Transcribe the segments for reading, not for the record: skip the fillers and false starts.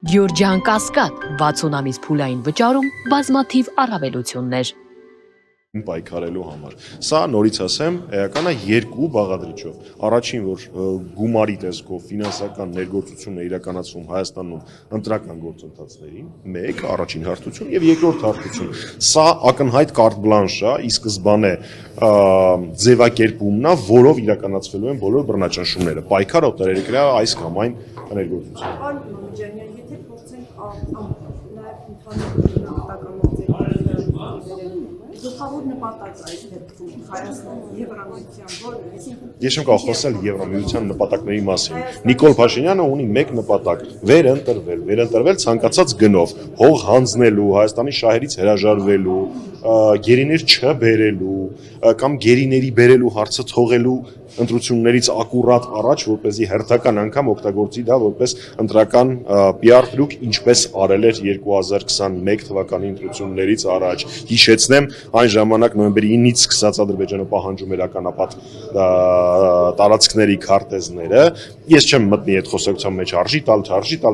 Գյորջյան Կասկադ 60 ամիս փուլային վճարում բազմաթիվ առավելություններ։ Պայքարելու համար։ Սա նորից ասեմ, էականը երկու բաղադրիչով։ Առաջին, որ գումարի տեսքով ֆինանսական ներգործություն է իրականացվում Հայաստանում ընտրական գործընթացներին, մեկ առաջին հարթություն եւ երկրորդ հարթություն։ Սա ակնհայտ կարտ բլանշ է, ի սկզբանե ձևակերպումն է, որով իրականացվելու են բոլոր բռնաճնշումները։ Պայքար օտարերկրյա այս կամ այն ներգործություն։ Գլխավոր նպատակը այս դեպքում Հայաստանի Եվրամիության որն է, այսինքն Ես չեմ կարող խոսել Եվրամիության նպատակների մասին։ Նիկոլ Փաշինյանը ունի մեկ նպատակ՝ վերընտրվել ցանկացած գնով, հող հանձնելու, Հայաստանի շահերից հրաժարվելու, գերիներ չբերելու կամ գերիների բերելու հարցը թողելու ընտրություններից ակուրատ առաջ, որպեսզի հերթական անգամ օգտագործի դա որպես ընտրական PR տրուկ, ինչպես արել էր 2021 թվականի ընտրություններից առաջ։ Հիշեցնեմ, այն ժամանակ նոյեմբերի 9-ից սկսած Ադրբեջանը պահանջում էր ականապատ տարածքների քարտեզները։ Ես չեմ մտնի այդ խոսակցության մեջ արժի տալ,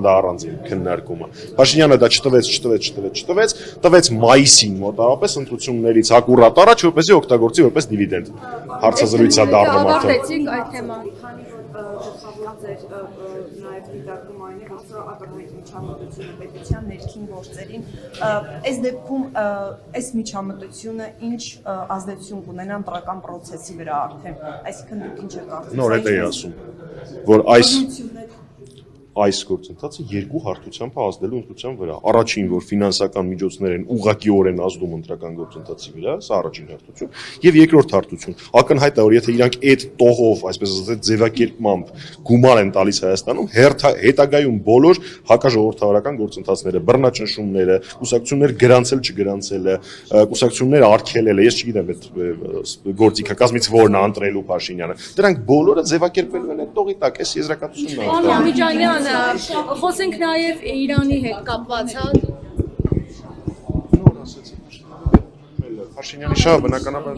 դա առանձին քննարկումը։ Փաշինյանը դա չտվեց մայիսին մոտավորապես ընտրություններից ակուրատ առաջ, որպեսզի օգտագործի որպես դիվիդենդ։ Հարցազրույցա դառնում արդեն։ Այդ թեման։ քանի որ գլխավորած էր նաև դիտարկում այն է, որ սա ակնհայտ միջամտություն է պետության ներքին գործերին, այս դեպքում այս միջամտությունը ինչ ազդեցություն կունենա ընտրական process-ի վրա արդեն, այսինքն դուք ինչ եք կարծում։ Նոր էդ էի ասում, որ այս գործընթացը երկու հարթությամբ ազդելու ընտրության վրա։ Առաջին, որ ֆինանսական միջոցներ են ուղղակիորեն ազդում ընտրական գործընթացի վրա, սա առաջին հարթություն, եւ երկրորդ հարթություն։ Ակնհայտ է, որ եթե իրանք այդ տողով, այսպես ասած, ձևակերպմամբ գումար են տալիս Հայաստանում, հետագայում բոլոր հակաժողովրդավարական գործընթացները, բռնաճնշումները, կուսակցություններ գրանցել չգրանցելը, կուսակցություններ արգելելը, ես չգիտեմ այդ գործիքը կազմից որն է ընտրելու Փաշինյանը։ Դրանք բոլորը ձևակերպելու են այդ տողի տակ, այս եզրակացությունն է։ Խոսենք նաև Իրանի հետ կապված, հա։ Նոր ասեցի Փաշինյանի շահը բնականաբար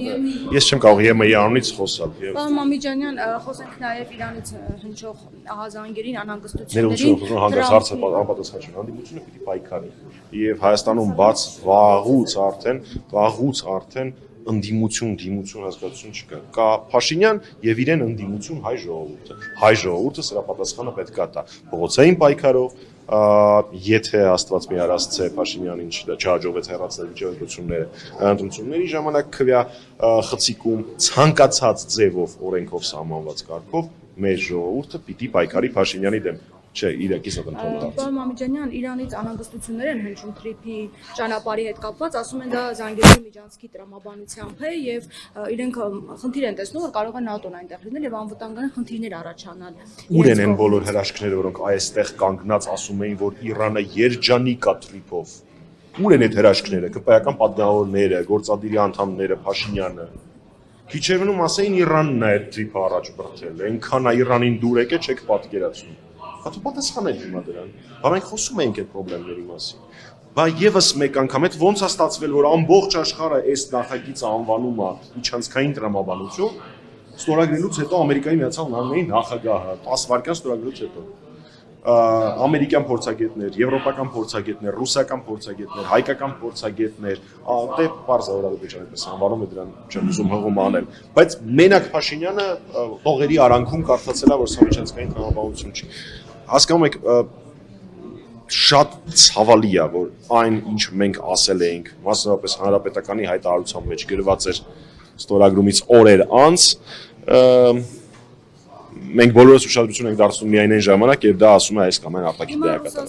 ես չեմ կարող ԵՄ-ի անունից խոսալ։ Պարոն Մամիջանյան, խոսենք նաև Իրանից հնչող ահազանգերին, անհանգստություններին։ Ներողություն, հանգած հարցը ապատասխան չէ, հանդիպությունը պիտի պայքարի։ Եվ Հայաստանում բաց վաղուց արդեն ընդդիմություն հասկացություն չկա։ Կա Փաշինյան եւ իրեն ընդդիմություն հայ ժողովուրդը։ Հայ ժողովուրդը սրա պատասխանը պետք է տա։ Փողոցային պայքարով, եթե Աստված մի արածցե Փաշինյանին չհաջողվեց հեռացնել ընտրությունների ժամանակ քվյա խցիկում ցանկացած ձևով օրենքով սահմանված կարգով մեր ժողովուրդը պիտի պայքարի Փաշինյանի դեմ։ Չէ, իրակից ընդհանրապես։ Պարոն Մամիջանյան, Իրանից անհանգստություններ են հնչում Թրիփի ճանապարհի հետ կապված, ասում են դա Զանգեզուրի միջանցքի տրամաբանությամբ է եւ իրենք խնդիր են տեսնում, որ կարող է ՆԱՏՕ-ն այնտեղ լինել եւ անվտանգային խնդիրներ առաջանալ։ Ուր են բոլոր հրաշքները, որոնք այստեղ կանգնած ասում էին, որ Իրանը երջանիկ է Թրիփով։ Ուր են այդ հրաշքները, ԿՊ-ական պատգամավորները, գործադիրի անդամները, Փաշինյանը։ Քիչ էր մնում ասեին Իրանն է այդ Թրիփը առաջ բրդել, այնքան է Իրանին դուր եկել, չեք պատկերացնում։ Հատու պատասխանել հիմա դրան։ Բա մենք խոսում ենք այդ խնդիրների մասին։ Բա եւս մեկ անգամ այդ ոնց է ստացվել, որ ամբողջ աշխարհը այս նախագիծը անվանում է միջանցքային տրամաբանություն, ստորագրելուց հետո Ամերիկայի Միացյալ Նահանգների նախագահը 10 վայրկյան ստորագրելուց հետո ամերիկյան փորձագետներ, եվրոպական փորձագետներ, ռուսական փորձագետներ, հայկական փորձագետներ, դե բարձր Ադրբեջանը այդպես անվանում է դրան, չեմ ուզում հղում անել, բայց մենակ Փաշինյանը տողերի արանքում կարծացել է, որ սա միջանցքային տրամաբանություն չի։ Հասկանում եք, շատ ցավալի է, որ այն, ինչ մենք ասել էինք, մասնավորապես հանրապետականի հայտարարության մեջ գրված էր ստորագրումից օրեր անց, մենք բոլորս ուշադրություն ենք դարձնում միայն այն ժամանակ, երբ դա ասում է այս կամ այն արտաքին դերակատար։